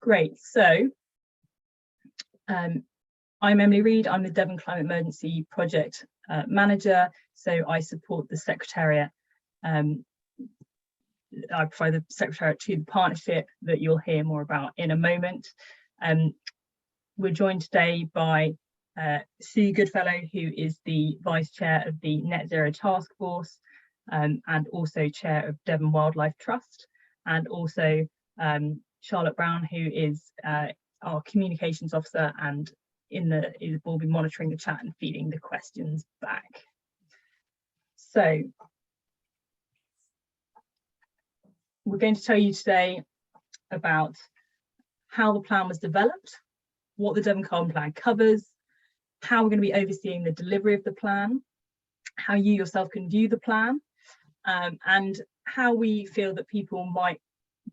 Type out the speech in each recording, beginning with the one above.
Great. So I'm Emily Reid. I'm the Devon Climate Emergency Project Manager. So I support the Secretariat. I provide the Secretariat to the partnership that you'll hear more about in a moment. We're joined today by Sue Goodfellow, who is the Vice Chair of the Net Zero Task Force and also Chair of Devon Wildlife Trust, and also Charlotte Brown, who is our Communications Officer and will be monitoring the chat and feeding the questions back. So we're going to tell you today about how the plan was developed, what the Devon Carbon Plan covers, how we're going to be overseeing the delivery of the plan, how you yourself can view the plan, and how we feel that people might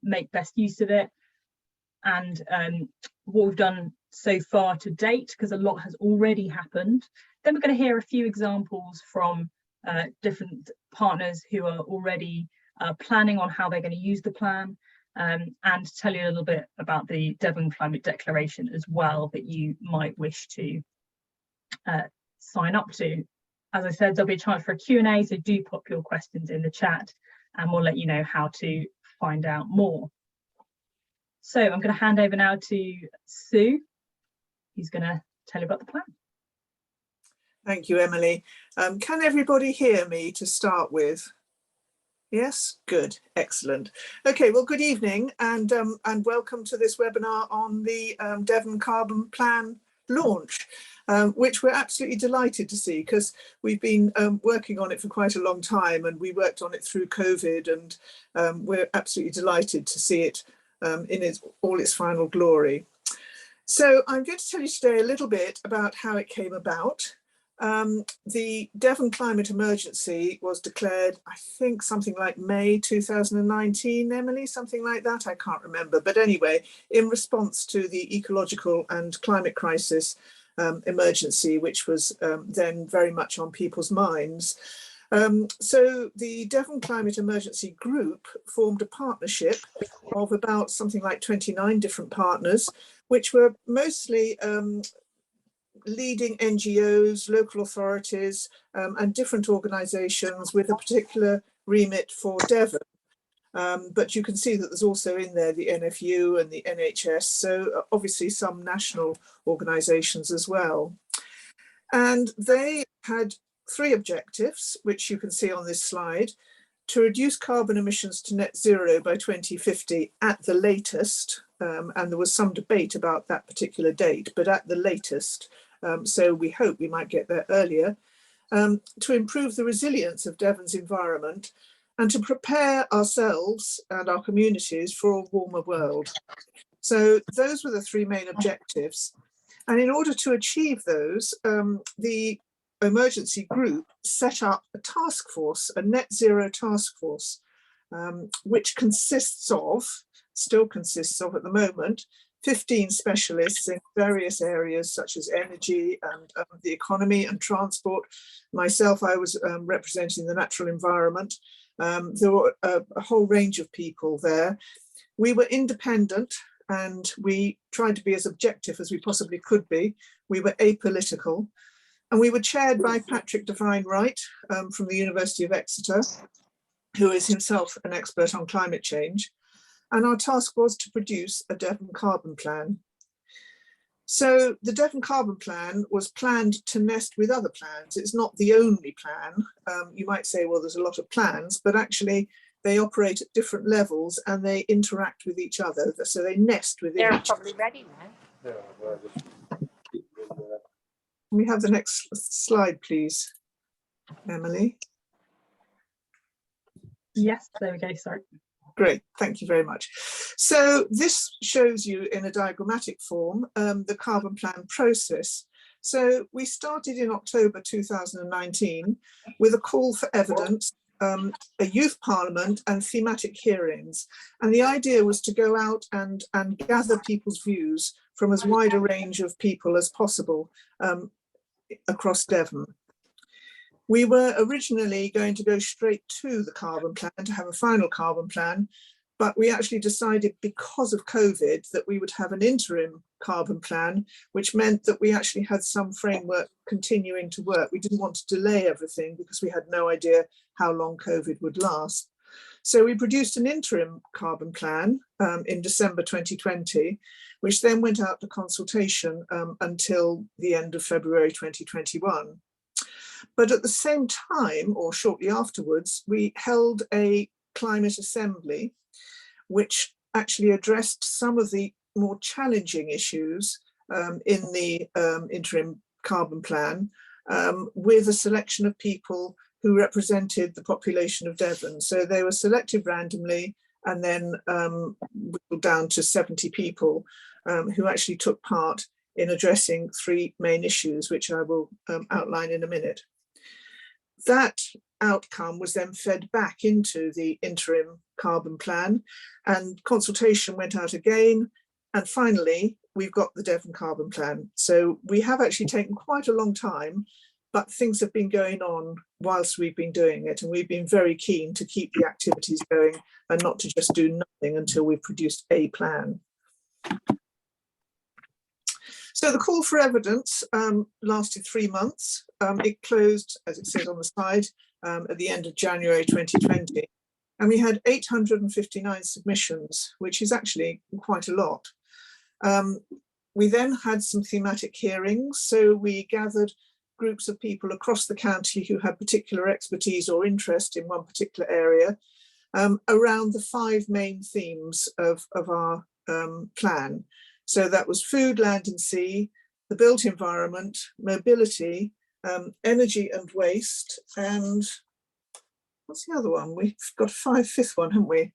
make best use of it, and what we've done so far to date, because a lot has already happened. Then we're going to hear a few examples from different partners who are already planning on how they're going to use the plan, and tell you a little bit about the Devon Climate Declaration as well that you might wish to sign up to. As I said, there'll be a chance for a Q&A, so do pop your questions in the chat and we'll let you know how to find out more. So I'm going to hand over now to Sue, who's going to tell you about the plan. Thank you, Emily. Can everybody hear me to start with? Yes, good, excellent. Okay, well, good evening and welcome to this webinar on the Devon Carbon Plan launch, which we're absolutely delighted to see, because we've been working on it for quite a long time, and we worked on it through COVID, and we're absolutely delighted to see it in all its final glory. So I'm going to tell you today a little bit about how it came about. The Devon Climate Emergency was declared, I think, something like May 2019, Emily, something like that, I can't remember. But anyway, in response to the ecological and climate crisis emergency, which was then very much on people's minds. So the Devon Climate Emergency Group formed a partnership of about something like 29 different partners, which were mostly leading NGOs, local authorities, and different organisations with a particular remit for Devon. But you can see that there's also in there the NFU and the NHS, so obviously some national organisations as well. And they had 3 objectives, which you can see on this slide: to reduce carbon emissions to net zero by 2050 at the latest, and there was some debate about that particular date, but at the latest. So we hope we might get there earlier, to improve the resilience of Devon's environment and to prepare ourselves and our communities for a warmer world. So those were the 3 main objectives. And in order to achieve those, the emergency group set up a task force, a net zero task force, which still consists of at the moment, 15 specialists in various areas such as energy and the economy and transport. Myself, I was representing the natural environment. There were a whole range of people there. We were independent and we tried to be as objective as we possibly could be. We were apolitical, and we were chaired by Patrick Devine-Wright from the University of Exeter, who is himself an expert on climate change. And our task was to produce a Devon Carbon Plan. So the Devon Carbon Plan was planned to nest with other plans. It's not the only plan. You might say, well, there's a lot of plans, but actually they operate at different levels and they interact with each other. So they nest within each other. They're probably ready now. Can we have the next slide, please, Emily? Yes, there we go, sorry. Great, thank you very much. So this shows you in a diagrammatic form the carbon plan process. So we started in October 2019 with a call for evidence, a youth parliament and thematic hearings. And the idea was to go out and gather people's views from as wide a range of people as possible across Devon. We were originally going to go straight to the carbon plan, to have a final carbon plan, but we actually decided, because of COVID, that we would have an interim carbon plan, which meant that we actually had some framework continuing to work. We didn't want to delay everything because we had no idea how long COVID would last. So we produced an interim carbon plan in December 2020, which then went out to consultation until the end of February 2021. But at the same time, or shortly afterwards, we held a climate assembly, which actually addressed some of the more challenging issues in the interim carbon plan, with a selection of people who represented the population of Devon. So they were selected randomly and then whittled down to 70 people who actually took part in addressing three main issues, which I will outline in a minute. That outcome was then fed back into the interim carbon plan, and consultation went out again. And finally, we've got the Devon Carbon Plan. So we have actually taken quite a long time, but things have been going on whilst we've been doing it. And we've been very keen to keep the activities going and not to just do nothing until we've produced a plan. So the call for evidence lasted 3 months. It closed, as it says on the slide, at the end of January 2020. And we had 859 submissions, which is actually quite a lot. We then had some thematic hearings. So we gathered groups of people across the county who had particular expertise or interest in one particular area around the 5 main themes of our plan. So that was food, land and sea, the built environment, mobility, energy and waste, and what's the other one? We've got a fifth one, haven't we?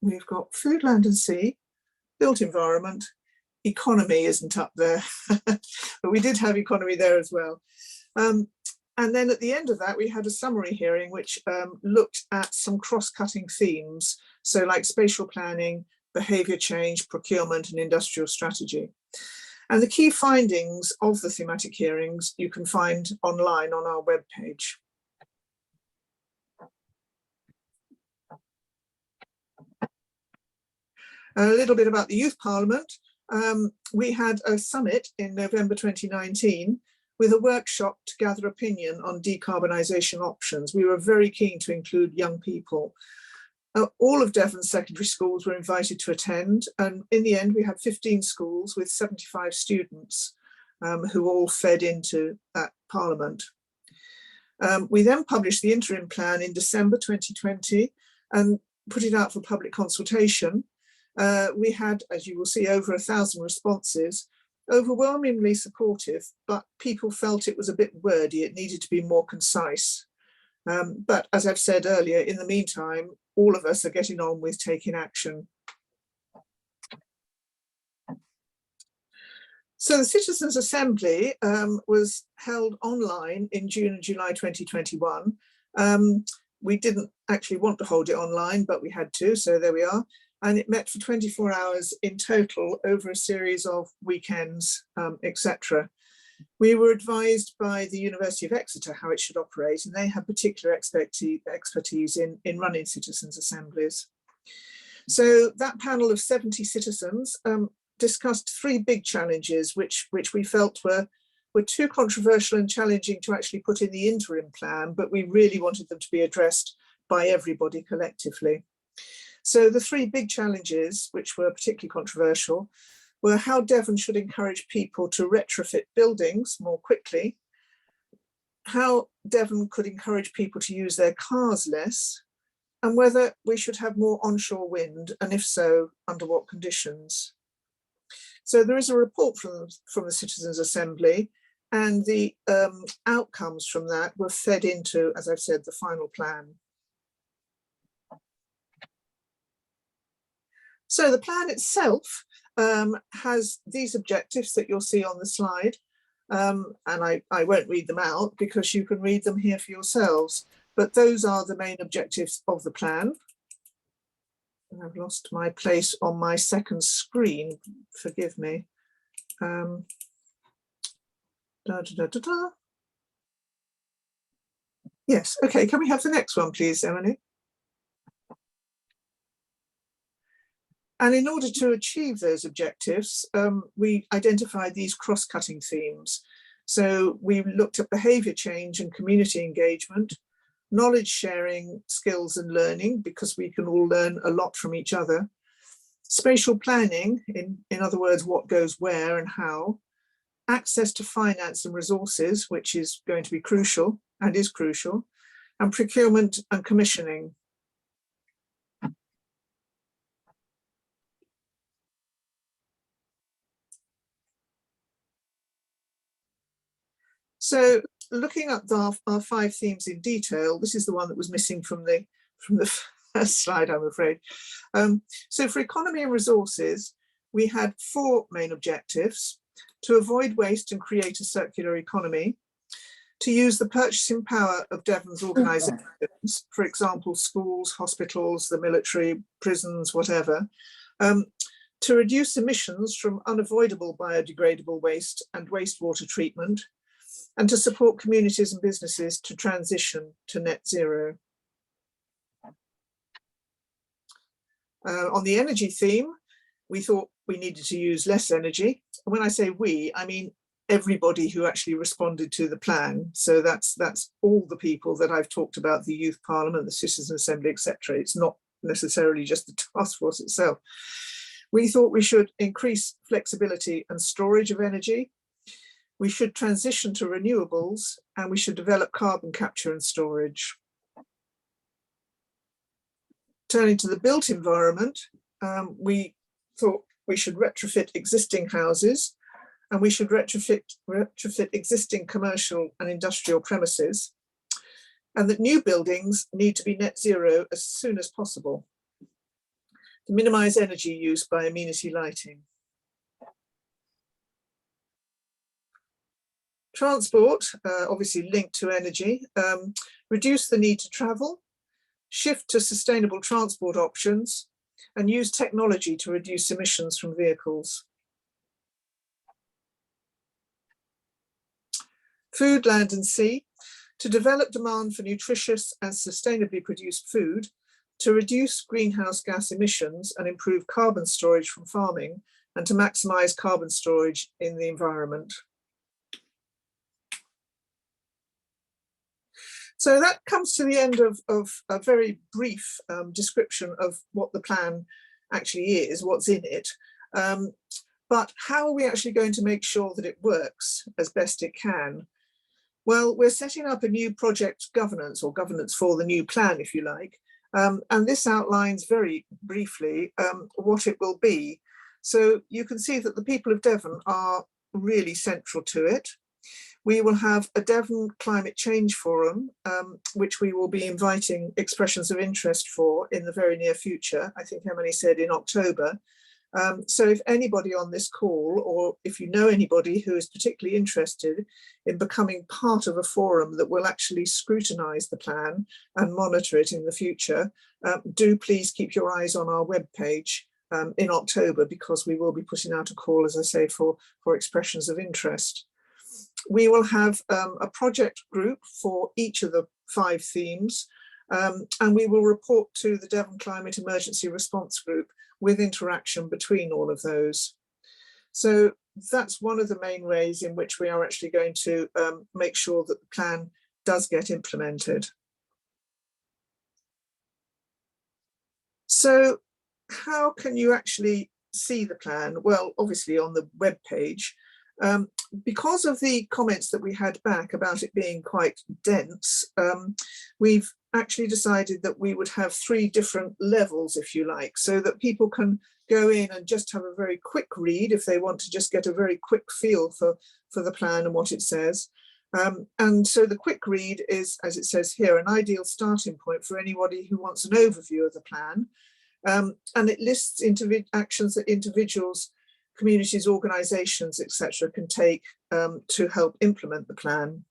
We've got food, land and sea, built environment, economy isn't up there, but we did have economy there as well. And then at the end of that, we had a summary hearing, which looked at some cross-cutting themes. So like spatial planning, behaviour change, procurement and industrial strategy. And the key findings of the thematic hearings you can find online on our webpage. A little bit about the Youth Parliament. We had a summit in November 2019 with a workshop to gather opinion on decarbonisation options. We were very keen to include young people. All of Devon's secondary schools were invited to attend, and in the end we had 15 schools with 75 students who all fed into that parliament. We then published the interim plan in December 2020 and put it out for public consultation. We had, as you will see, over 1,000 responses, overwhelmingly supportive, but people felt it was a bit wordy, it needed to be more concise. But as I've said earlier, in the meantime, all of us are getting on with taking action. So the Citizens' Assembly was held online in June and July 2021. We didn't actually want to hold it online, but we had to, so there we are. And it met for 24 hours in total over a series of weekends, etc. We were advised by the University of Exeter how it should operate, and they have particular expertise in running citizens' assemblies. So that panel of 70 citizens discussed 3 big challenges which we felt were too controversial and challenging to actually put in the interim plan, but we really wanted them to be addressed by everybody collectively. So the 3 big challenges, which were particularly controversial, were how Devon should encourage people to retrofit buildings more quickly, how Devon could encourage people to use their cars less, and whether we should have more onshore wind, and if so, under what conditions. So there is a report from the Citizens' Assembly, and the outcomes from that were fed into, as I've said, the final plan. So the plan itself has these objectives that you'll see on the slide, and I won't read them out because you can read them here for yourselves, but those are the main objectives of the plan. And I've lost my place on my second screen, forgive me. Yes, okay, can we have the next one please, Emily? And in order to achieve those objectives, we identified these cross-cutting themes. So we looked at behaviour change and community engagement, knowledge sharing, skills and learning, because we can all learn a lot from each other, spatial planning, in other words, what goes where and how, access to finance and resources, which is going to be crucial and is crucial, and procurement and commissioning. So looking at our 5 themes in detail, this is the one that was missing from the first slide, I'm afraid. So for economy and resources, we had 4 main objectives: to avoid waste and create a circular economy, to use the purchasing power of Devon's organisations, for example, schools, hospitals, the military, prisons, whatever, to reduce emissions from unavoidable biodegradable waste and wastewater treatment, and to support communities and businesses to transition to net zero. On the energy theme, we thought we needed to use less energy. And when I say we, I mean everybody who actually responded to the plan. So that's all the people that I've talked about, the Youth Parliament, the Citizen Assembly, etc. It's not necessarily just the task force itself. We thought we should increase flexibility and storage of energy. We should transition to renewables, and we should develop carbon capture and storage. Turning to the built environment, we thought we should retrofit existing houses, and we should retrofit existing commercial and industrial premises, and that new buildings need to be net zero as soon as possible to minimise energy use by amenity lighting. Transport, obviously linked to energy, reduce the need to travel, shift to sustainable transport options, and use technology to reduce emissions from vehicles. Food, land and sea, to develop demand for nutritious and sustainably produced food, to reduce greenhouse gas emissions and improve carbon storage from farming, and to maximise carbon storage in the environment. So that comes to the end of a very brief description of what the plan actually is, what's in it. But how are we actually going to make sure that it works as best it can? Well, we're setting up a new project governance, or governance for the new plan, if you like. And this outlines very briefly what it will be. So you can see that the people of Devon are really central to it. We will have a Devon Climate Change Forum, which we will be inviting expressions of interest for in the very near future. I think Emily said in October. So if anybody on this call, or if you know anybody who is particularly interested in becoming part of a forum that will actually scrutinise the plan and monitor it in the future, do please keep your eyes on our webpage in October, because we will be putting out a call, as I say, for expressions of interest. We will have a project group for each of the 5 themes, and we will report to the Devon Climate Emergency Response Group with interaction between all of those. So that's one of the main ways in which we are actually going to make sure that the plan does get implemented. So how can you actually see the plan? Well, obviously on the web page. Because of the comments that we had back about it being quite dense, we've actually decided that we would have 3 different levels, if you like, so that people can go in and just have a very quick read if they want to just get a very quick feel for the plan and what it says. And so the quick read is, as it says here, an ideal starting point for anybody who wants an overview of the plan. And it lists actions that individuals, communities, organisations, etc. can take to help implement the plan.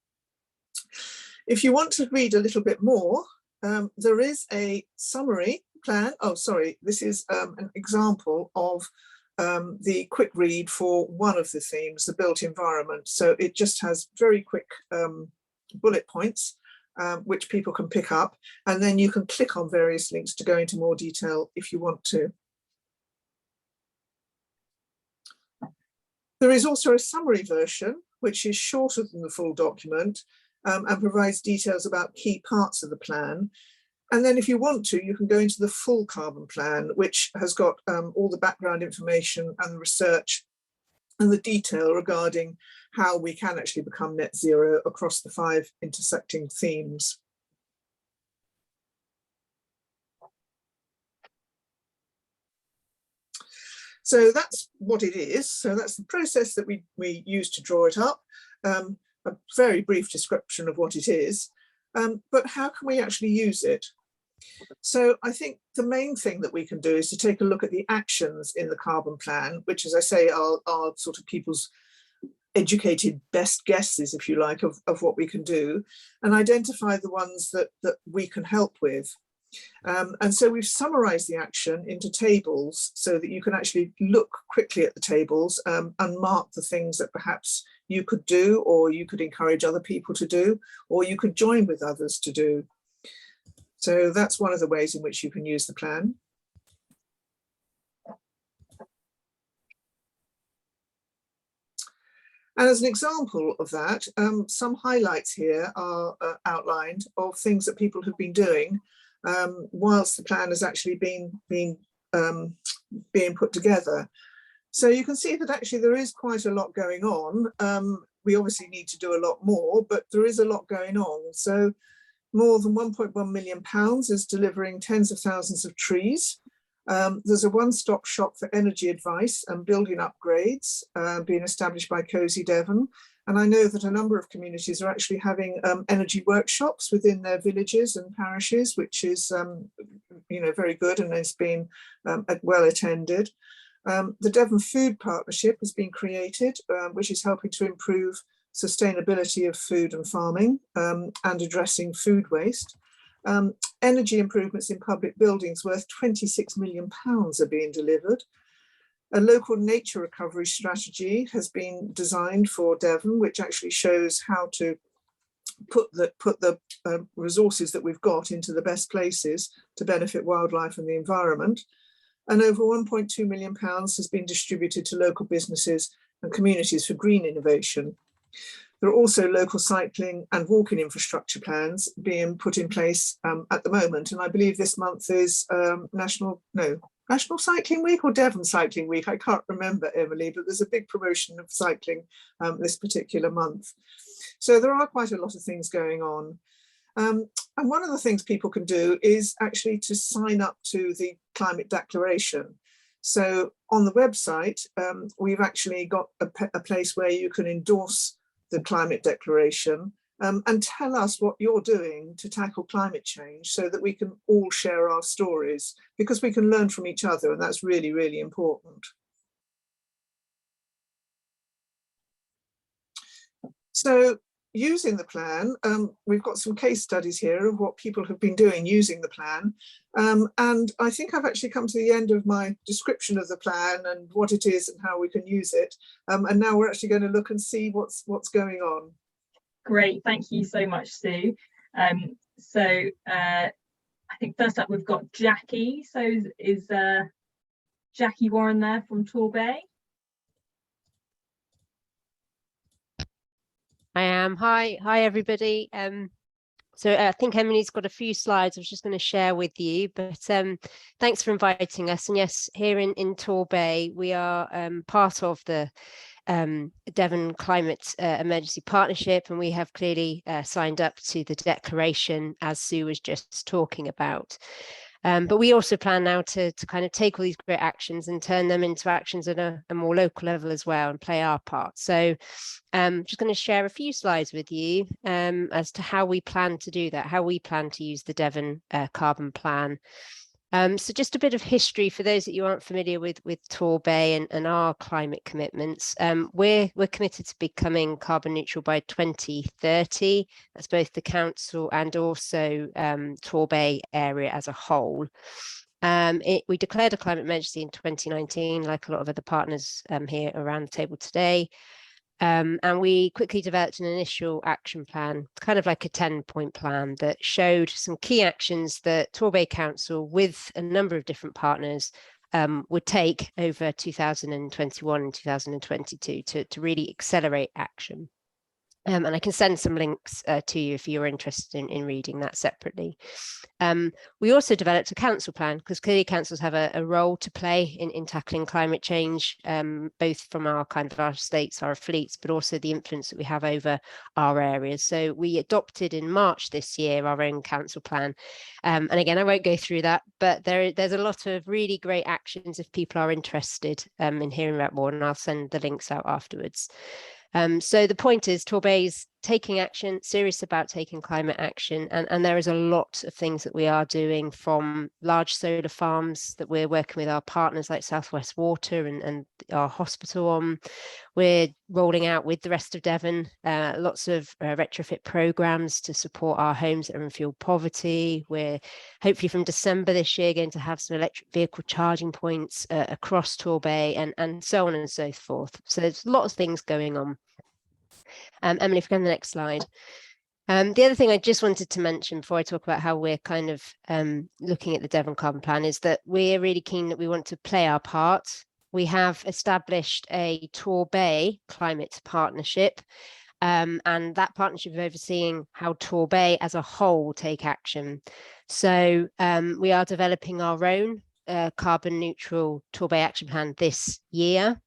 If you want to read a little bit more, there is a summary plan. Oh, sorry, this is an example of the quick read for one of the themes, the built environment. So it just has very quick bullet points which people can pick up, and then you can click on various links to go into more detail if you want to. There is also a summary version, which is shorter than the full document and provides details about key parts of the plan. And then if you want to, you can go into the full carbon plan, which has got all the background information and the research and the detail regarding how we can actually become net zero across the 5 intersecting themes. So that's what it is. So that's the process that we use to draw it up. A very brief description of what it is, but how can we actually use it? So I think the main thing that we can do is to take a look at the actions in the carbon plan, which, as I say, are sort of people's educated best guesses, if you like, of what we can do, and identify the ones that we can help with. And so we've summarized the action into tables so that you can actually look quickly at the tables and mark the things that perhaps you could do, or you could encourage other people to do, or you could join with others to do. So that's one of the ways in which you can use the plan. And as an example of that, some highlights here are outlined of things that people have been doing whilst the plan has actually been being put together. So you can see that actually there is quite a lot going on. We obviously need to do a lot more, but there is a lot going on. So more than £1.1 million is delivering tens of thousands of trees. There's a one-stop shop for energy advice and building upgrades being established by Cozy Devon. And I know that a number of communities are actually having energy workshops within their villages and parishes, which is very good and has been well attended. The Devon Food Partnership has been created, which is helping to improve sustainability of food and farming and addressing food waste. Energy improvements in public buildings worth £26 million are being delivered. A local nature recovery strategy has been designed for Devon, which actually shows how to put the resources that we've got into the best places to benefit wildlife and the environment. And over £1.2 million has been distributed to local businesses and communities for green innovation. There are also local cycling and walking infrastructure plans being put in place at the moment. And I believe this month is National Cycling Week or Devon Cycling Week. I can't remember, Emily, but there's a big promotion of cycling this particular month. So there are quite a lot of things going on. And one of the things people can do is actually to sign up to the climate declaration. So on the website, we've actually got a place where you can endorse the climate declaration and tell us what you're doing to tackle climate change so that we can all share our stories, because we can learn from each other, and that's really, really important. So using the plan, we've got some case studies here of what people have been doing using the plan. And I think I've actually come to the end of my description of the plan and what it is and how we can use it. And now we're actually going to look and see what's going on. Great, thank you so much, Sue. I think first up we've got Jackie. So is Jackie Warren there from Torbay? I am. Hi everybody. So I think Emily's got a few slides I was just going to share with you, but thanks for inviting us. And yes, here in Torbay, we are part of the Devon Climate Emergency Partnership, and we have clearly signed up to the declaration, as Sue was just talking about. But we also plan now to kind of take all these great actions and turn them into actions at a more local level as well and play our part. So just going to share a few slides with you as to how we plan to do that, how we plan to use the Devon Carbon Plan. So just a bit of history for those that you aren't familiar with Torbay and our climate commitments. We're committed to becoming carbon neutral by 2030. That's both the council and also Torbay area as a whole. We declared a climate emergency in 2019, like a lot of other partners here around the table today. And we quickly developed an initial action plan, kind of like a 10-point plan that showed some key actions that Torbay Council, with a number of different partners, would take over 2021 and 2022 to really accelerate action. And I can send some links to you if you're interested in reading that separately. We also developed a council plan because clearly councils have a role to play in tackling climate change, both from our our states, our fleets, but also the influence that we have over our areas. So we adopted in March this year our own council plan. And again, I won't go through that, but there's a lot of really great actions if people are interested in hearing about more, and I'll send the links out afterwards. So the point is Torbay's taking action, serious about taking climate action, and there is a lot of things that we are doing, from large solar farms that we're working with our partners like South West Water and our hospital on. We're rolling out with the rest of Devon lots of retrofit programs to support our homes that are in fuel poverty. We're hopefully from December this year going to have some electric vehicle charging points across Torbay and so on and so forth. So there's a lot of things going on. Emily, if you can, the next slide. The other thing I just wanted to mention before I talk about how we're looking at the Devon Carbon Plan is that we're really keen that we want to play our part. We have established a Torbay climate partnership, and that partnership is overseeing how Torbay as a whole will take action. So we are developing our own carbon neutral Torbay action plan this year.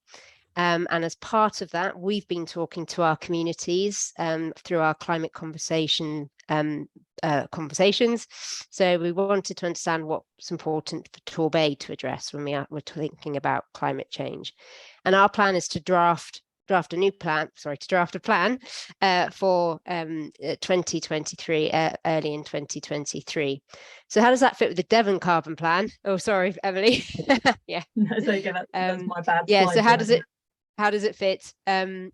And as part of that, we've been talking to our communities through our climate conversations. So we wanted to understand what's important for Torbay to address when we're thinking about climate change. And our plan is to draft a plan for 2023, early in 2023. So how does that fit with the Devon Carbon Plan? Oh, sorry, Emily. Yeah. That's okay. That's my bad. Yeah. So how does it fit?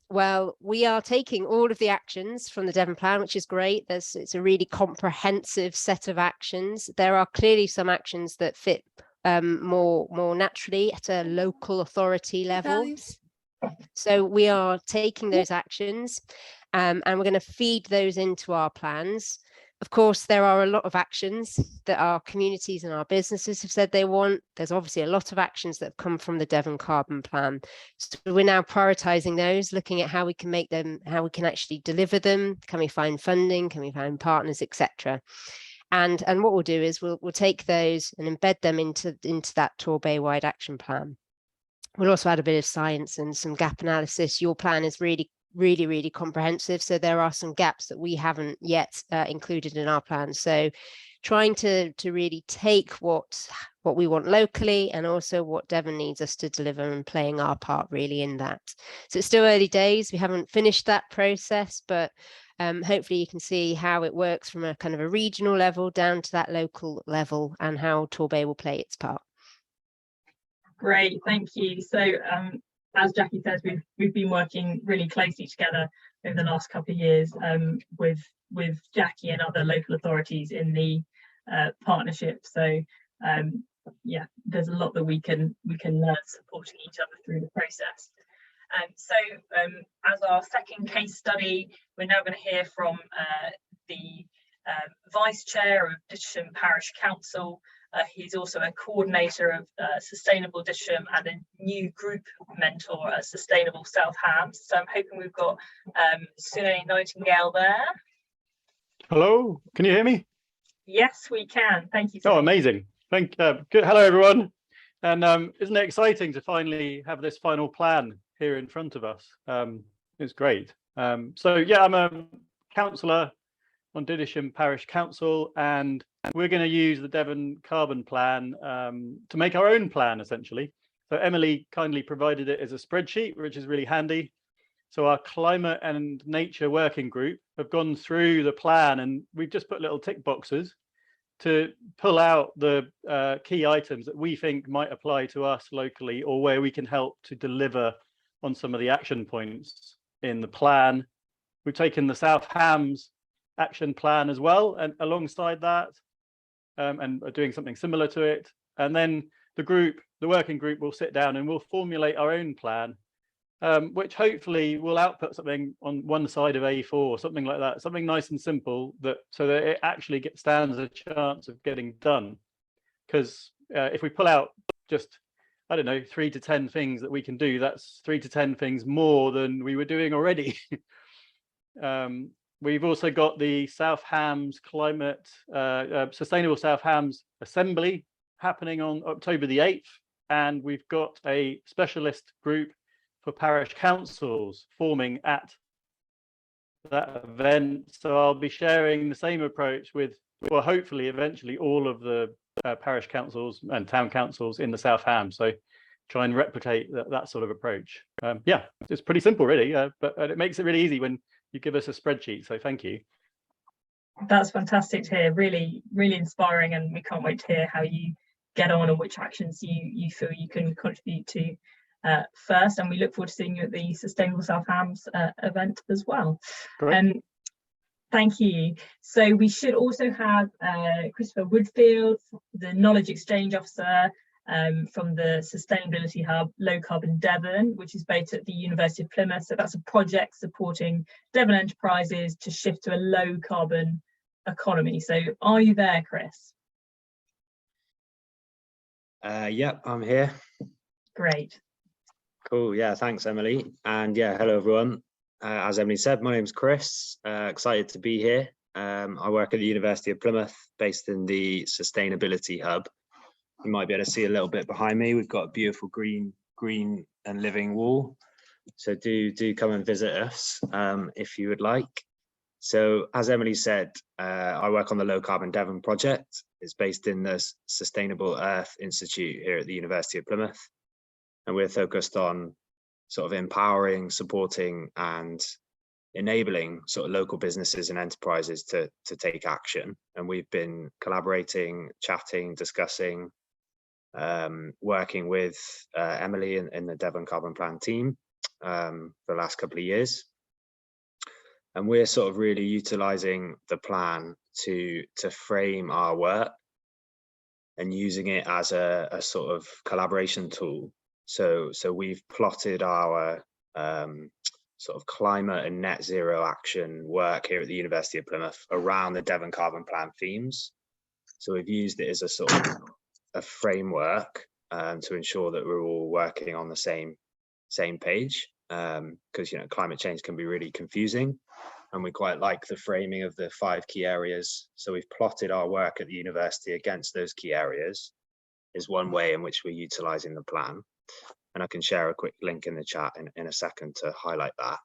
Well, we are taking all of the actions from the Devon Plan, which is great. It's a really comprehensive set of actions. There are clearly some actions that fit more naturally at a local authority level. So we are taking those actions and we're going to feed those into our plans. Of course, there are a lot of actions that our communities and our businesses have said they want. There's obviously a lot of actions that have come from the Devon Carbon Plan. So we're now prioritizing those, looking at how we can make them, how we can actually deliver them. Can we find funding? Can we find partners, etc.? And what we'll do is we'll take those and embed them into that Torbay-wide action plan. We'll also add a bit of science and some gap analysis. Your plan is really comprehensive, so there are some gaps that we haven't yet included in our plan. So trying to really take what we want locally and also what Devon needs us to deliver, and playing our part really in that. So it's still early days, we haven't finished that process, but hopefully you can see how it works from a kind of a regional level down to that local level, and how Torbay will play its part. Great, thank you. So as Jackie says, we've been working really closely together over the last couple of years with Jackie and other local authorities in the partnership. So yeah, there's a lot that we can learn supporting each other through the process. So as our second case study, we're now going to hear from the Vice Chair of Ditcham Parish Council. He's also a coordinator of Sustainable Ditcham and a new group mentor at Sustainable South Hams. So I'm hoping we've got Sunay Nightingale there. Hello, can you hear me? Yes, we can. Thank you. Oh, amazing. Good. Hello, everyone. And isn't it exciting to finally have this final plan here in front of us? It's great. So yeah, I'm a councillor on Ditcham Parish Council, and we're going to use the Devon Carbon Plan to make our own plan, essentially. So Emily kindly provided it as a spreadsheet, which is really handy. So our climate and nature working group have gone through the plan, and we've just put little tick boxes to pull out the key items that we think might apply to us locally, or where we can help to deliver on some of the action points in the plan. We've taken the South Hams action plan as well, and alongside that, and are doing something similar to it. And then the working group will sit down and we'll formulate our own plan, which hopefully will output something on one side of A4, something like that, something nice and simple, so that it actually stands a chance of getting done. Because if we pull out just I don't know, 3 to 10 things that we can do. That's 3 to 10 things more than we were doing already. We've also got the South Hams Sustainable South Hams Assembly happening on October the 8th. And we've got a specialist group for parish councils forming at that event. So I'll be sharing the same approach with, well, hopefully eventually all of the parish councils and town councils in the South Ham. So try and replicate that sort of approach. Yeah, it's pretty simple really, but it makes it really easy when you give us a spreadsheet. So thank you. That's fantastic to hear. Really, really inspiring, and we can't wait to hear how you get on and which actions you feel you can contribute to first. And we look forward to seeing you at the Sustainable South Hams event as well. Thank you. So we should also have Christopher Woodfield, the Knowledge Exchange Officer from the Sustainability Hub Low Carbon Devon, which is based at the University of Plymouth. So that's a project supporting Devon enterprises to shift to a low carbon economy. So are you there, Chris? Yep, I'm here. Great. Cool. Yeah, thanks, Emily. And yeah, hello, everyone. As Emily said, my name's Chris. Excited to be here. I work at the University of Plymouth, based in the Sustainability Hub. You might be able to see a little bit behind me. We've got a beautiful green and living wall. So do come and visit us if you would like. So as Emily said, I work on the Low Carbon Devon project. It's based in the Sustainable Earth Institute here at the University of Plymouth. And we're focused on sort of empowering, supporting and enabling sort of local businesses and enterprises to take action. And we've been collaborating, chatting, discussing, working with Emily in the Devon Carbon Plan team for the last couple of years. And we're sort of really utilizing the plan to frame our work and using it as a sort of collaboration tool. So we've plotted our sort of climate and net zero action work here at the University of Plymouth around the Devon Carbon Plan themes. So we've used it as a sort of a framework to ensure that we're all working on the same page, because climate change can be really confusing, and we quite like the framing of the 5 key areas. So we've plotted our work at the university against those key areas is one way in which we're utilizing the plan. And I can share a quick link in the chat in a second to highlight that.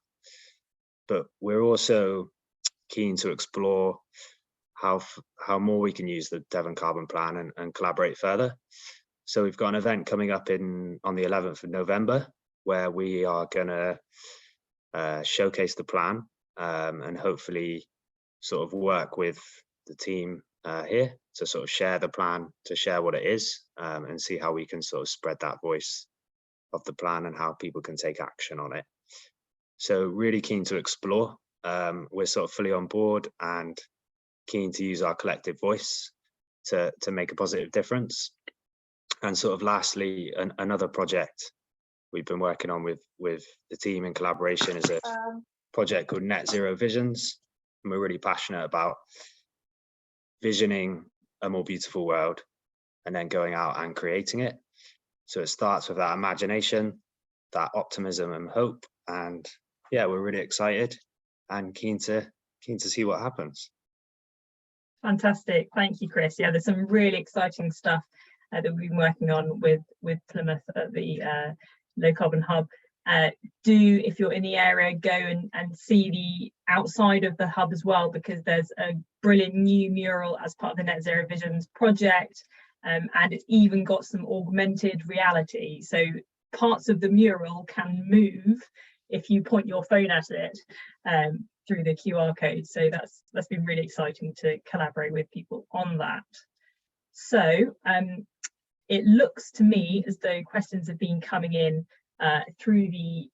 But we're also keen to explore how more we can use the Devon Carbon Plan and collaborate further. So we've got an event coming up on the 11th of November where we are going to showcase the plan and hopefully sort of work with the team here to sort of share the plan, to share what it is, and see how we can sort of spread that voice of the plan and how people can take action on it. So really keen to explore. We're sort of fully on board and keen to use our collective voice to make a positive difference. And sort of lastly, another project we've been working on with the team in collaboration is a project called Net Zero Visions. And we're really passionate about visioning a more beautiful world and then going out and creating it. So it starts with that imagination, that optimism and hope. And yeah, we're really excited and keen to see what happens. Fantastic. Thank you, Chris. Yeah, there's some really exciting stuff that we've been working on with Plymouth at the Low Carbon Hub. Do, if you're in the area, go and see the outside of the hub as well, because there's a brilliant new mural as part of the Net Zero Visions project, and it's even got some augmented reality. So parts of the mural can move if you point your phone at it through the QR code. So that's been really exciting to collaborate with people on that. So it looks to me as though questions have been coming in through the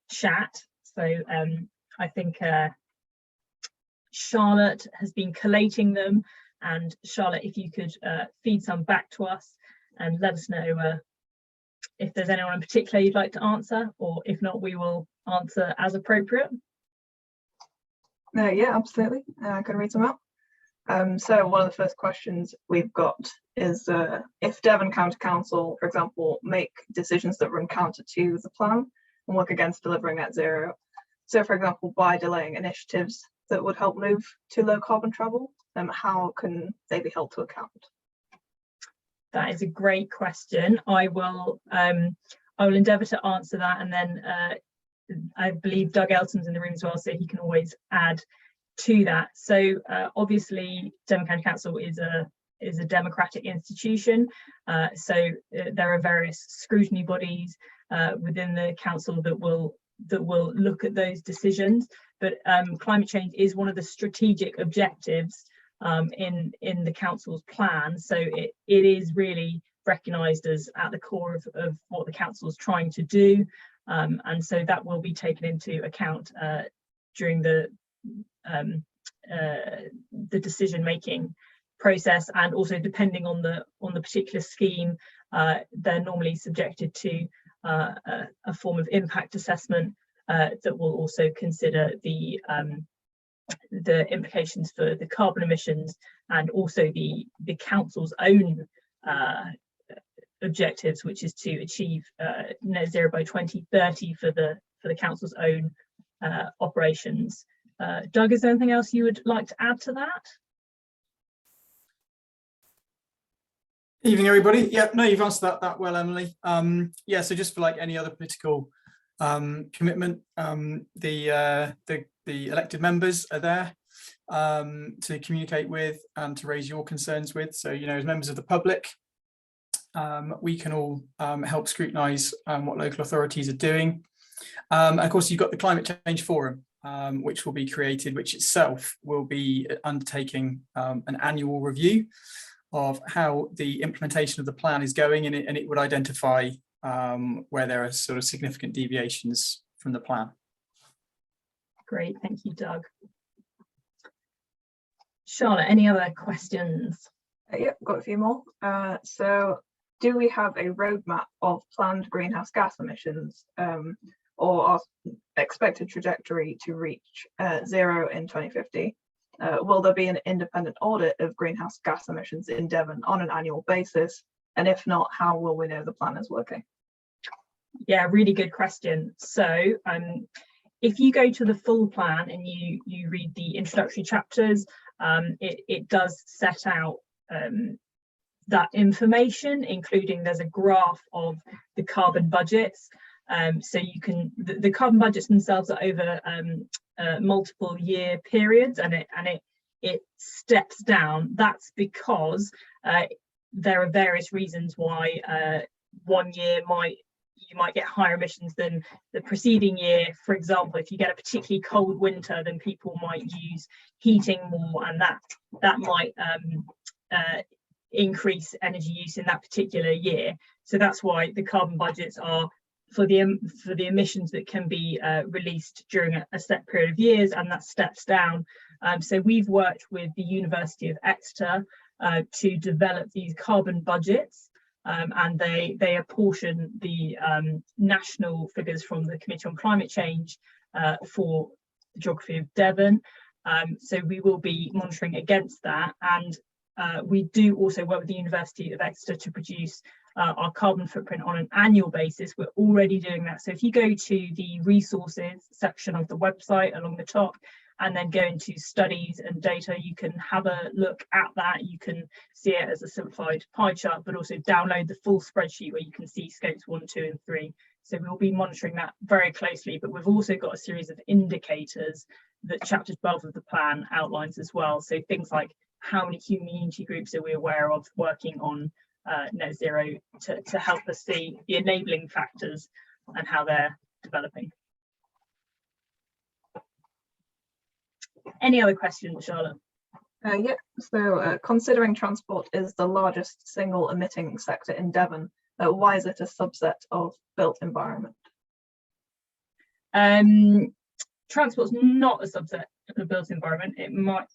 chat. So I think Charlotte has been collating them, and Charlotte, if you could feed some back to us and let us know if there's anyone in particular you'd like to answer, or if not, we will answer as appropriate. Yeah, absolutely. I can read them out. So one of the first questions we've got is if Devon County Council, for example, make decisions that run counter to the plan and work against delivering net zero. So for example, by delaying initiatives that would help move to low carbon travel, how can they be held to account? That is a great question. I will endeavour to answer that, and then I believe Doug Elton's in the room as well, so he can always add to that. So obviously Devon County Council is a democratic institution, so there are various scrutiny bodies within the council that will look at those decisions, but climate change is one of the strategic objectives in the council's plan, so it is really recognised as at the core of what the council is trying to do, and so that will be taken into account during the decision-making process, and also depending on the particular scheme, they're normally subjected to a form of impact assessment that will also consider the implications for the carbon emissions, and also the council's own objectives, which is to achieve net zero by 2030 for the council's own operations. Doug, is there anything else you would like to add to that? Evening, everybody. Yeah, no, you've answered that well, Emily. Yeah, so just for like any other political commitment, the elected members are there to communicate with and to raise your concerns with. So, you know, as members of the public, we can all help scrutinise what local authorities are doing. And of course, you've got the Climate Change Forum, which will be created, which itself will be undertaking an annual review of how the implementation of the plan is going, and it would identify where there are sort of significant deviations from the plan. Great, thank you, Doug. Charlotte, any other questions? Yep, got a few more. So do we have a roadmap of planned greenhouse gas emissions or our expected trajectory to reach zero in 2050? Will there be an independent audit of greenhouse gas emissions in Devon on an annual basis? And if not, how will we know the plan is working? Yeah, really good question. So if you go to the full plan and you read the introductory chapters, it does set out that information, including there's a graph of the carbon budgets. So you can, the carbon budgets themselves are over multiple year periods, and it steps down. That's because there are various reasons why 1 year you might get higher emissions than the preceding year. For example, if you get a particularly cold winter, then people might use heating more, and that might increase energy use in that particular year. So that's why the carbon budgets are for the emissions that can be released during a set period of years, and that steps down. So we've worked with the University of Exeter to develop these carbon budgets, and they apportion the national figures from the Committee on Climate Change for the geography of Devon. So we will be monitoring against that, and we do also work with the University of Exeter to produce our carbon footprint on an annual basis. We're already doing that. So if you go to the resources section of the website along the top, and then go into studies and data, you can have a look at that. You can see it as a simplified pie chart, but also download the full spreadsheet where you can see scopes 1, 2, and 3. So we'll be monitoring that very closely, but we've also got a series of indicators that chapter 12 of the plan outlines as well. So things like how many community groups are we aware of working on net zero to help us see the enabling factors and how they're developing. Any other questions, Charlotte? Yeah, so considering transport is the largest single emitting sector in Devon, why is it a subset of built environment? Transport's not a subset of the built environment. It might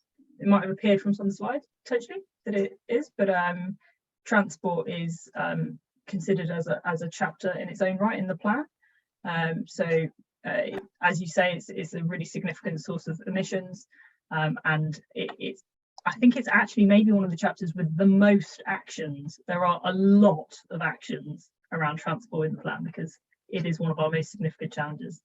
have appeared from some slides potentially that it is, but transport is considered as a chapter in its own right in the plan. So as you say, it's a really significant source of emissions, and it's I think it's actually maybe one of the chapters with the most actions. There are a lot of actions around transport in the plan because it is one of our most significant challenges.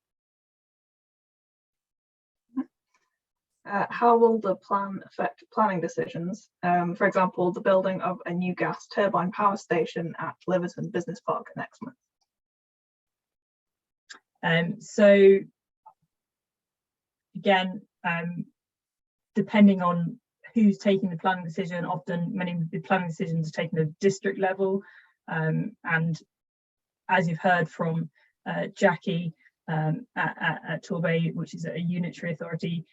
How will the plan affect planning decisions? For example, the building of a new gas turbine power station at Liverton Business Park next month. So again, depending on who's taking the planning decision, often many of the planning decisions are taken at district level. And as you've heard from Jackie at Torbay, which is a unitary authority,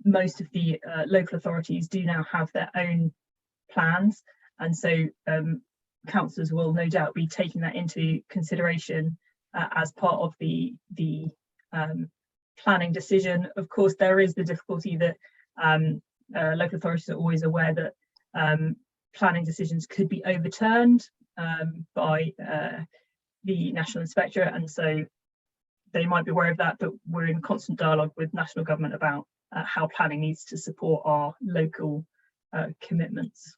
most of the local authorities do now have their own plans, and so councillors will no doubt be taking that into consideration as part of the planning decision. Of course, there is the difficulty that local authorities are always aware that planning decisions could be overturned by the National Inspector, and so they might be aware of that, but we're in constant dialogue with national government about how planning needs to support our local commitments.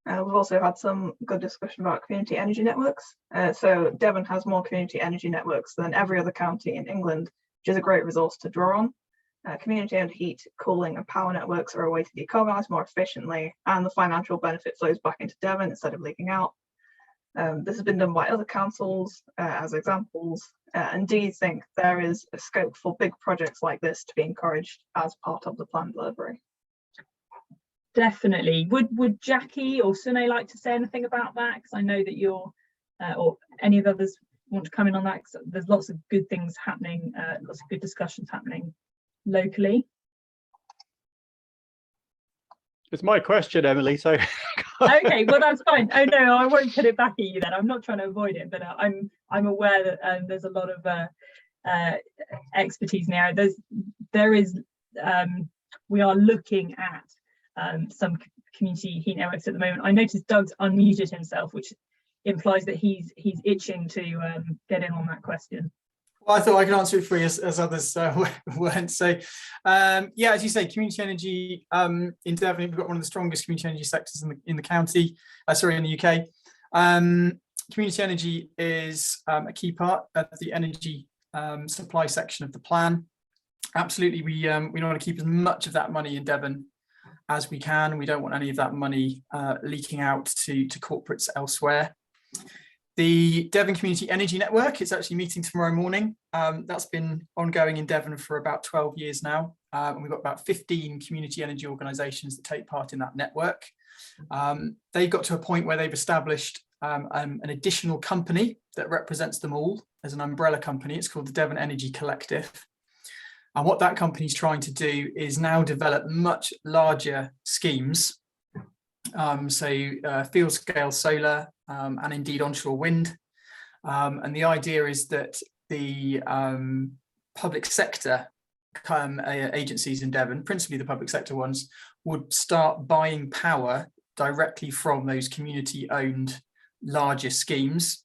We've also had some good discussion about community energy networks. So Devon has more community energy networks than every other county in England, which is a great resource to draw on. Community owned heat, cooling and power networks are a way to decarbonise more efficiently, and the financial benefit flows back into Devon instead of leaking out. This has been done by other councils as examples. And do you think there is a scope for big projects like this to be encouraged as part of the plan delivery? Definitely. Would Jackie or Sune like to say anything about that? Because I know that you're, or any of the others want to come in on that, because there's lots of good things happening, lots of good discussions happening locally. It's my question, Emily, so Okay, well that's fine. Oh no, I won't put it back at you then. I'm not trying to avoid it, but I'm aware that there's a lot of expertise now. There is we are looking at some community heat networks at the moment. I noticed Doug's unmuted himself, which implies that he's itching to get in on that question. Well, I thought I could answer it for you as others weren't. So, yeah, as you say, community energy in Devon, we've got one of the strongest community energy sectors in the county. In the UK. Community energy is a key part of the energy supply section of the plan. Absolutely, we want to keep as much of that money in Devon as we can. We don't want any of that money leaking out to corporates elsewhere. The Devon Community Energy Network is actually meeting tomorrow morning. That's been ongoing in Devon for about 12 years now. And we've got about 15 community energy organisations that take part in that network. They've got to a point where they've established an additional company that represents them all as an umbrella company. It's called the Devon Energy Collective. And what that company is trying to do is now develop much larger schemes. Field scale solar and indeed onshore wind. And the idea is that the public sector agencies in Devon, principally the public sector ones, would start buying power directly from those community owned larger schemes.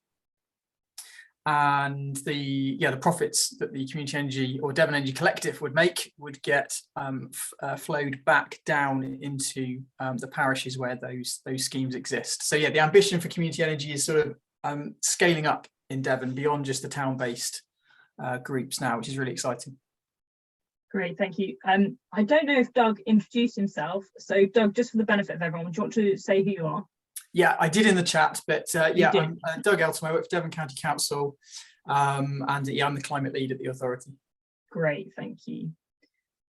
And the profits that the community energy or Devon Energy Collective would make would get flowed back down into the parishes where those schemes exist. So yeah, the ambition for community energy is sort of scaling up in Devon beyond just the town-based groups now, which is really exciting. Great, thank you. I don't know if Doug introduced himself. So Doug, just for the benefit of everyone, do you want to say who you are? Yeah, I did in the chat, but yeah, did. I'm Doug Elton. I work for Devon County Council, and yeah, I'm the climate lead at the authority. Great, thank you.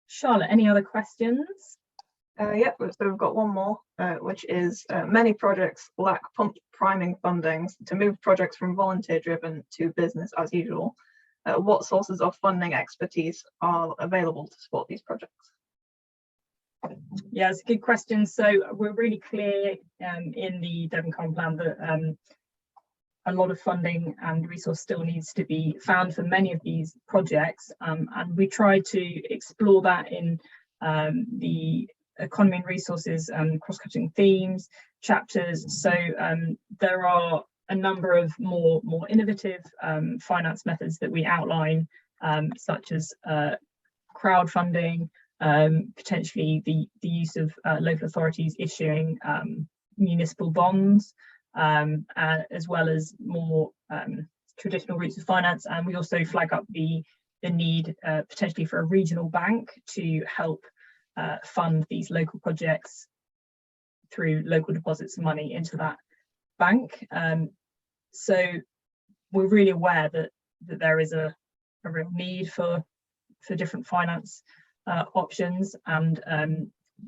Charlotte, any other questions? Yeah, so we've got one more, which is many projects lack pump priming funding to move projects from volunteer driven to business as usual. What sources of funding expertise are available to support these projects? Yeah, it's a good question. So we're really clear in the Devon Carbon Plan that a lot of funding and resource still needs to be found for many of these projects, and we try to explore that in the economy and resources and cross-cutting themes chapters. So there are a number of more innovative finance methods that we outline, such as crowdfunding, potentially the use of local authorities issuing municipal bonds, as well as more traditional routes of finance. And we also flag up the need potentially for a regional bank to help fund these local projects through local deposits of money into that bank. So we're really aware that there is a real need for different finance options, and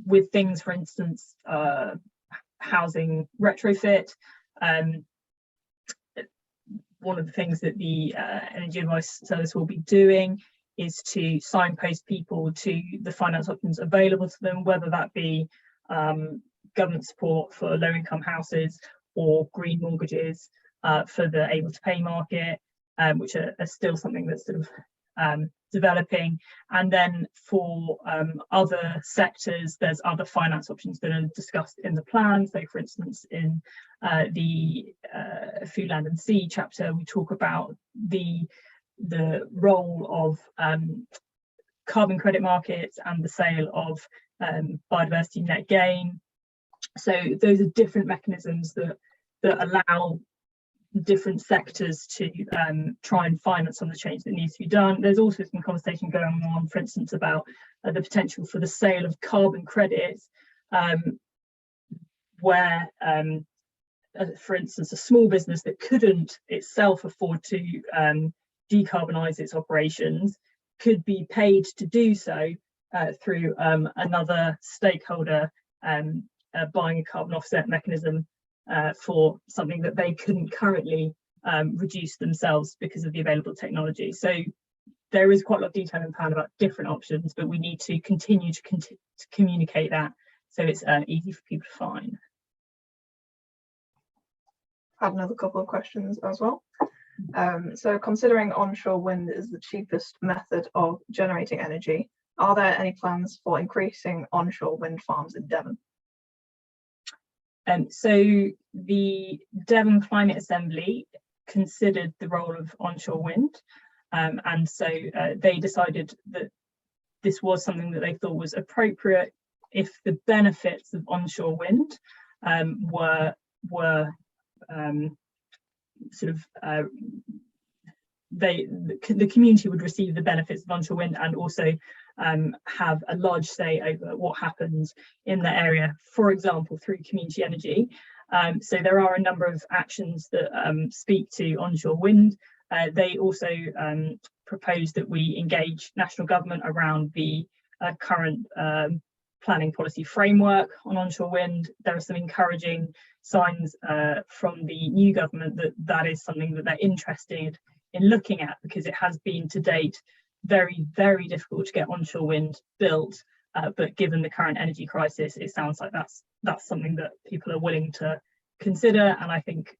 with things, for instance, housing retrofit. One of the things that the Energy Advice Service will be doing is to signpost people to the finance options available to them, whether that be government support for low-income houses or green mortgages for the able to pay market, which are still something that's sort of developing. And then for other sectors, there's other finance options that are discussed in the plan. So for instance, in the Food, Land and Sea chapter, we talk about the role of carbon credit markets and the sale of biodiversity net gain. So those are different mechanisms that allow different sectors to try and finance some of the change that needs to be done. There's also some conversation going on, for instance, about the potential for the sale of carbon credits, where, for instance, a small business that couldn't itself afford to decarbonise its operations could be paid to do so through another stakeholder buying a carbon offset mechanism for something that they couldn't currently reduce themselves because of the available technology. So there is quite a lot of detail in the plan about different options, but we need to continue to communicate that so it's easy for people to find. I have another couple of questions as well. So considering onshore wind is the cheapest method of generating energy, are there any plans for increasing onshore wind farms in Devon? So the Devon Climate Assembly considered the role of onshore wind, and so they decided that this was something that they thought was appropriate if the benefits of onshore wind were the community would receive the benefits of onshore wind and also have a large say over what happens in the area, for example, through community energy. So there are a number of actions that speak to onshore wind. They also propose that we engage national government around the current planning policy framework on onshore wind. There are some encouraging signs from the new government that is something that they're interested in looking at, because it has been to date very, very difficult to get onshore wind built. But given the current energy crisis, it sounds like that's something that people are willing to consider. And I think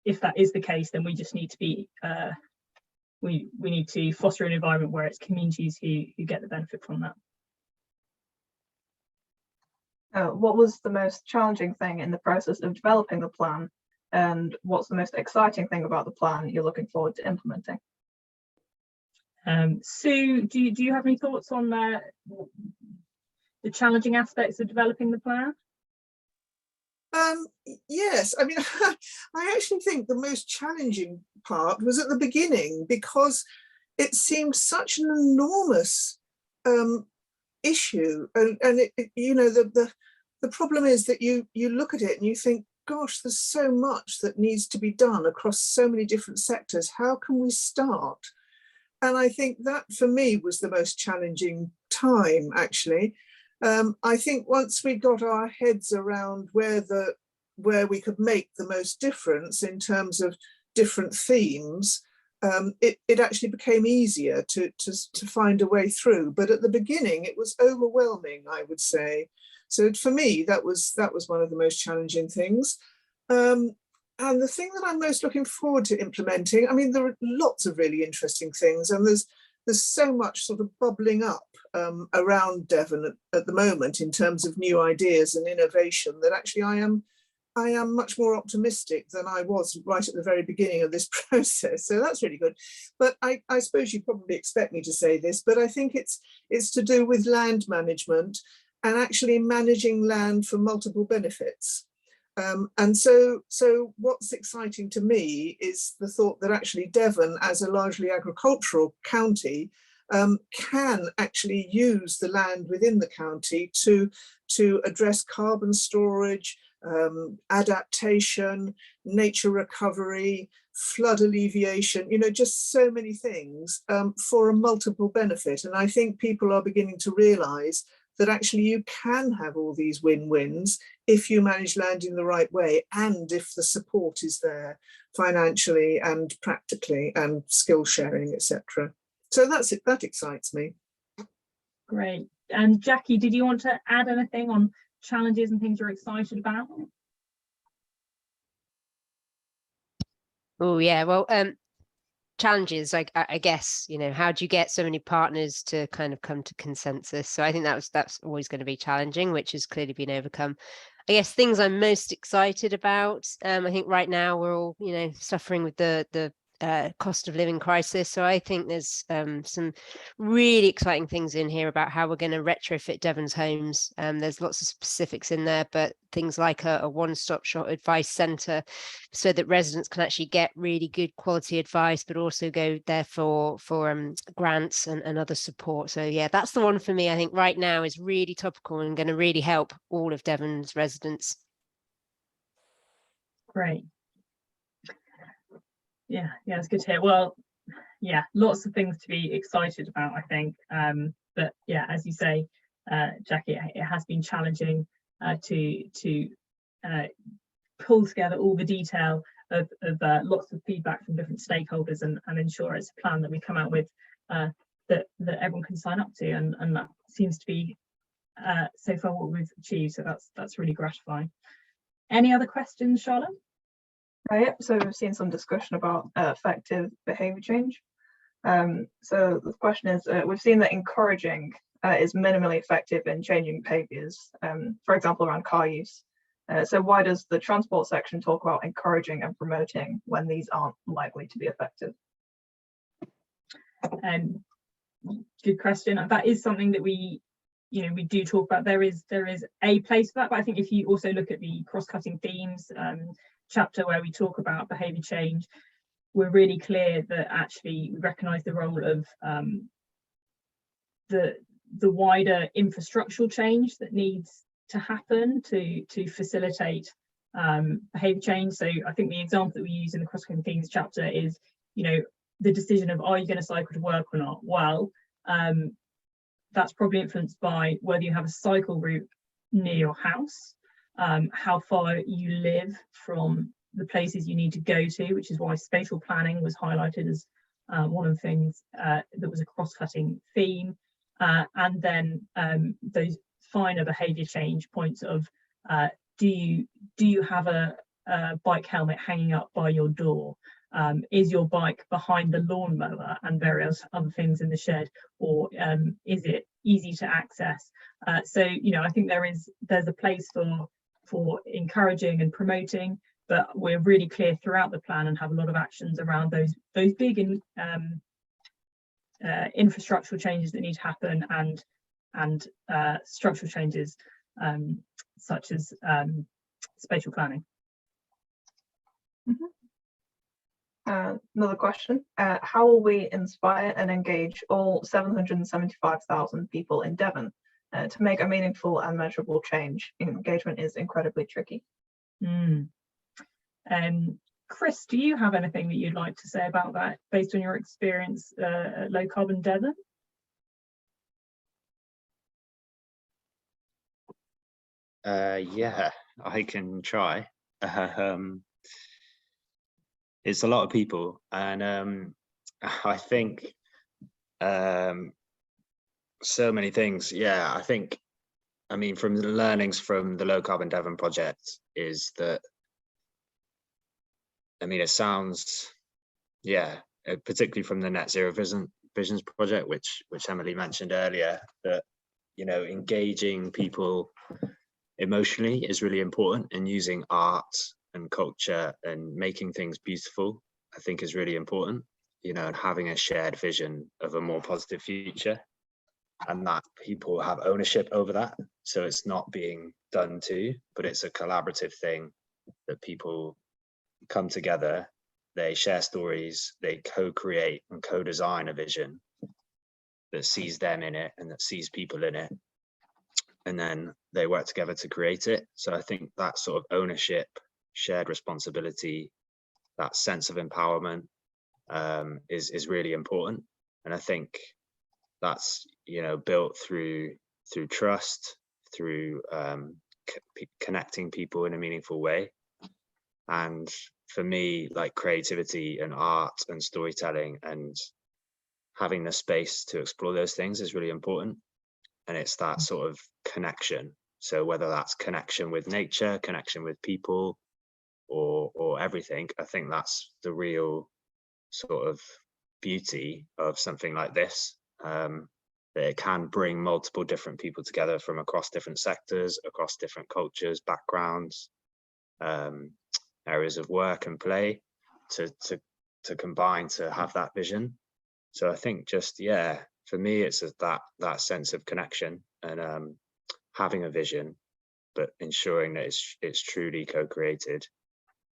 if that is the case, then we just need to be we need to foster an environment where it's communities who get the benefit from that. What was the most challenging thing in the process of developing the plan, and what's the most exciting thing about the plan you're looking forward to implementing? Sue, do you have any thoughts on the challenging aspects of developing the plan? Yes, I mean, I actually think the most challenging part was at the beginning, because it seemed such an enormous issue, and you know, the problem is that you look at it and you think, gosh, there's so much that needs to be done across so many different sectors. How can we start? And I think that for me was the most challenging time, actually. I think once we got our heads around where we could make the most difference in terms of different themes, it actually became easier to find a way through. But at the beginning, it was overwhelming, I would say. So for me, that was one of the most challenging things. And the thing that I'm most looking forward to implementing, I mean, there are lots of really interesting things, and there's so much sort of bubbling up around Devon at the moment in terms of new ideas and innovation, that actually I am I am much more optimistic than I was right at the very beginning of this process. So that's really good. But I suppose you probably expect me to say this, but I think it's to do with land management and actually managing land for multiple benefits. And so what's exciting to me is the thought that actually Devon, as a largely agricultural county, can actually use the land within the county to address carbon storage, adaptation, nature recovery, flood alleviation, just so many things for a multiple benefit. And I think people are beginning to realise that actually you can have all these win-wins if you manage land in the right way and if the support is there financially and practically and skill sharing, etc. So that's it. That excites me. Great. And Jackie, did you want to add anything on challenges and things you're excited about? Oh yeah, well, challenges, like I guess, how do you get so many partners to kind of come to consensus? So I think that's always going to be challenging, which has clearly been overcome. I guess things I'm most excited about, I think right now we're all, suffering with the cost of living crisis. So I think there's some really exciting things in here about how we're going to retrofit Devon's homes. There's lots of specifics in there, but things like a one-stop shop advice centre so that residents can actually get really good quality advice, but also go there for grants and other support. So yeah, that's the one for me. I think right now is really topical and going to really help all of Devon's residents. Great. Yeah, it's good to hear. Well, yeah, lots of things to be excited about, I think. But yeah, as you say, Jackie, it has been challenging to pull together all the detail of lots of feedback from different stakeholders and ensure it's a plan that we come out with that everyone can sign up to, and that seems to be so far what we've achieved. So that's really gratifying. Any other questions, Charlotte? Right, so we've seen some discussion about effective behaviour change. So the question is, we've seen that encouraging is minimally effective in changing behaviours, for example, around car use. So why does the transport section talk about encouraging and promoting when these aren't likely to be effective? Good question. That is something that we do talk about. There is a place for that, but I think if you also look at the cross-cutting themes chapter where we talk about behaviour change, we're really clear that actually we recognise the role of the wider infrastructural change that needs to happen to facilitate behaviour change. So I think the example that we use in the cross-cutting themes chapter is, the decision of, are you going to cycle to work or not? Well, that's probably influenced by whether you have a cycle route near your house, how far you live from the places you need to go to, which is why spatial planning was highlighted as one of the things that was a cross-cutting theme, and then those finer behaviour change points of do you have a bike helmet hanging up by your door? Is your bike behind the lawnmower and various other things in the shed, or is it easy to access? So I think there's a place for encouraging and promoting, but we're really clear throughout the plan and have a lot of actions around those big infrastructural changes that need to happen and structural changes such as spatial planning. Another question, how will we inspire and engage all 775,000 people in Devon to make a meaningful and measurable change? Engagement is incredibly tricky. Chris, do you have anything that you'd like to say about that based on your experience at Low Carbon Devon? Yeah, I can try. It's a lot of people, and I think so many things. Yeah, I mean, from the learnings from the Low Carbon Devon project is that, I mean, it sounds, yeah, particularly from the Net Zero Visions project, which Emily mentioned earlier, that engaging people emotionally is really important, and using art and culture and making things beautiful, I think, is really important, you know, and having a shared vision of a more positive future, and that people have ownership over that. So it's not being done to, but it's a collaborative thing that people come together, they share stories, they co-create and co-design a vision that sees them in it and that sees people in it, and then they work together to create it. So I think that sort of ownership, shared responsibility, that sense of empowerment is really important. And I think that's, you know, built through trust, through connecting people in a meaningful way. And for me, like, creativity and art and storytelling and having the space to explore those things is really important. And it's that sort of connection. So whether that's connection with nature, connection with people, or everything, I think that's the real sort of beauty of something like this, that it can bring multiple different people together from across different sectors, across different cultures, backgrounds, areas of work and play, to combine to have that vision. So I think just, yeah, for me, it's that sense of connection and having a vision, but ensuring that it's truly co-created,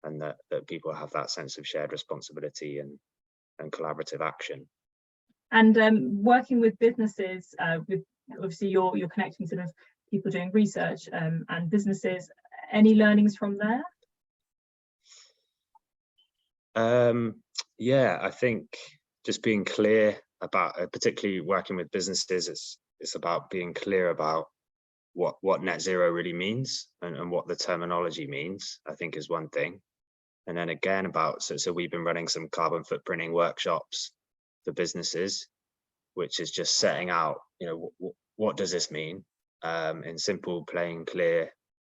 and that people have that sense of shared responsibility and collaborative action. And working with businesses, with obviously you're connecting sort of people doing research and businesses, any learnings from there? Yeah, I think just being clear about, particularly working with businesses, it's about being clear about what net zero really means and what the terminology means, I think, is one thing. And then again about, so we've been running some carbon footprinting workshops for businesses, which is just setting out, you know, what does this mean in simple, plain, clear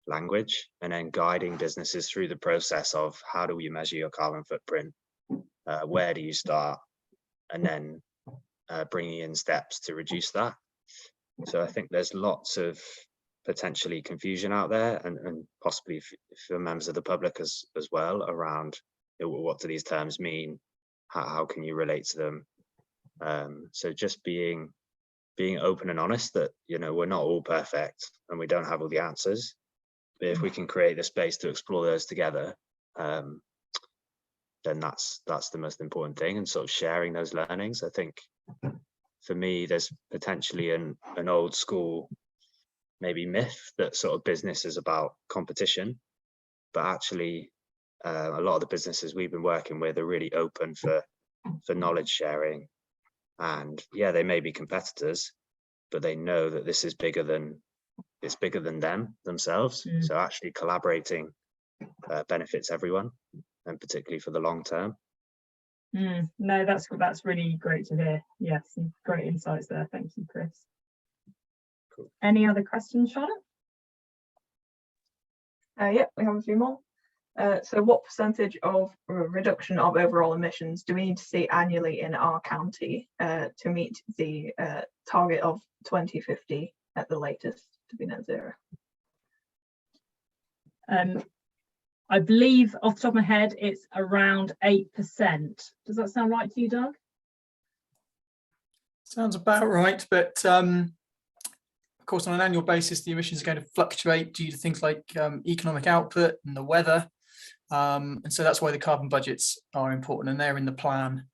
language, and then guiding businesses through the process of how do we measure your carbon footprint, where do you start, and then bringing in steps to reduce that. So I think there's lots of potentially confusion out there, and possibly for members of the public as well, around, you know, what do these terms mean, how can you relate to them. So just being open and honest that, you know, we're not all perfect and we don't have all the answers, but if we can create the space to explore those together, then that's the most important thing, and sort of sharing those learnings. I think for me, there's potentially an old school maybe myth that sort of business is about competition, but actually a lot of the businesses we've been working with are really open for knowledge sharing. And yeah, they may be competitors, but they know that this is bigger than themselves. So actually collaborating benefits everyone, and particularly for the long term. No, that's really great to hear. Yes, some great insights there. Thank you, Chris. Cool. Any other questions, Charlotte? Yeah, we have a few more. So what percentage of reduction of overall emissions do we need to see annually in our county to meet the target of 2050 at the latest to be net zero? I believe off the top of my head, it's around 8%. Does that sound right to you, Doug? Sounds about right, but of course, on an annual basis, the emissions are going to fluctuate due to things like economic output and the weather. And so that's why the carbon budgets are important, and they're in the plan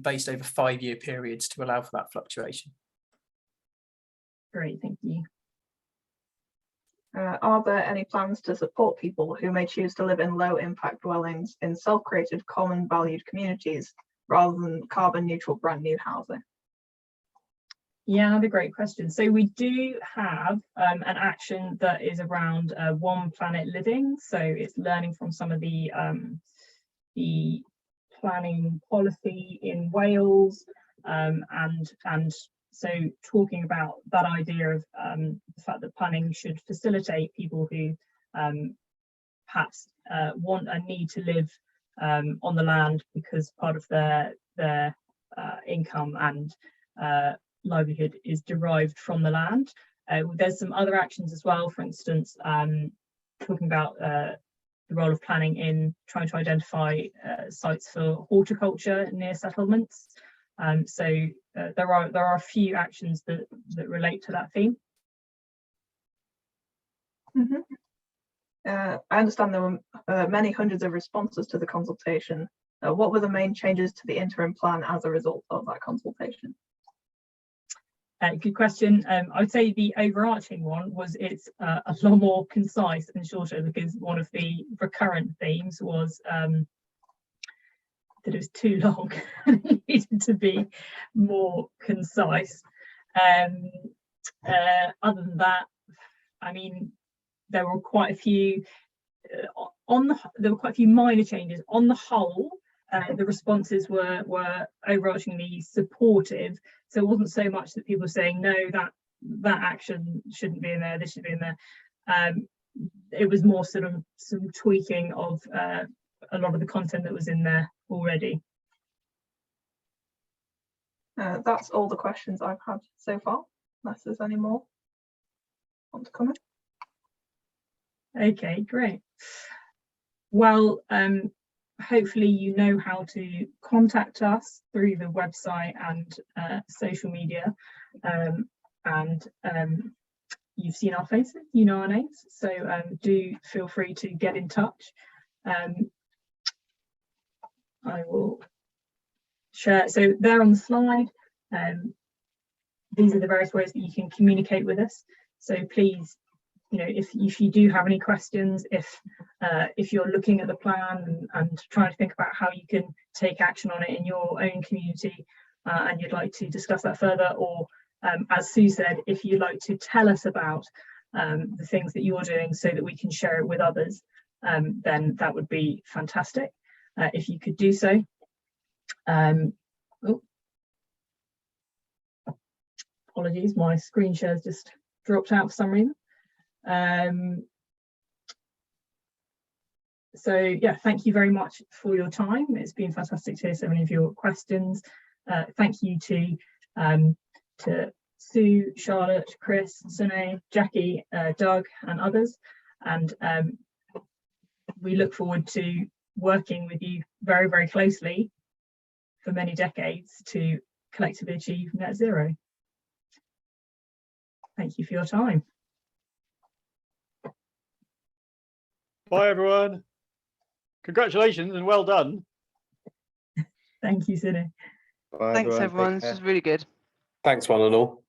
based over 5-year periods to allow for that fluctuation. Great, thank you. Are there any plans to support people who may choose to live in low impact dwellings in self-created common valued communities rather than carbon neutral brand new housing? Yeah, another great question. So we do have an action that is around One Planet Living. So it's learning from some of the planning policy in Wales, and so talking about that idea of the fact that planning should facilitate people who perhaps want and need to live on the land because part of their income and livelihood is derived from the land. There's some other actions as well, for instance, talking about the role of planning in trying to identify sites for horticulture near settlements. So there are a few actions that relate to that theme. Mhm. I understand there were many hundreds of responses to the consultation. What were the main changes to the interim plan as a result of that consultation? Good question. I would say the overarching one was it's a lot more concise and shorter, because one of the recurrent themes was that it was too long and it needed to be more concise. Other than that, I mean, there were quite a few there were quite a few minor changes. On the whole, the responses were overarchingly supportive. So it wasn't so much that people were saying, no, that action shouldn't be in there, this should be in there. It was more sort of some tweaking of a lot of the content that was in there already. That's all the questions I've had so far, unless there's any more want to comment. Okay, great. Well, hopefully you know how to contact us through the website and social media, and you've seen our faces, you know our names, so do feel free to get in touch. I will share, so there on the slide, these are the various ways that you can communicate with us, so please, you know, if you do have any questions, if you're looking at the plan and trying to think about how you can take action on it in your own community, and you'd like to discuss that further, or as Sue said, if you'd like to tell us about the things that you're doing so that we can share it with others, then that would be fantastic if you could do so. Oh, apologies, my screen share's just dropped out for some reason. So yeah, thank you very much for your time. It's been fantastic to hear so many of your questions. Thank you to Sue, Charlotte, Chris, Sune, Jackie, Doug and others, and we look forward to working with you very, very closely for many decades to collectively achieve net zero. Thank you for your time. Bye, everyone. Congratulations and well done. Thank you, Sune. Bye, Thanks, Take everyone. This care. was really good. Thanks, one and all.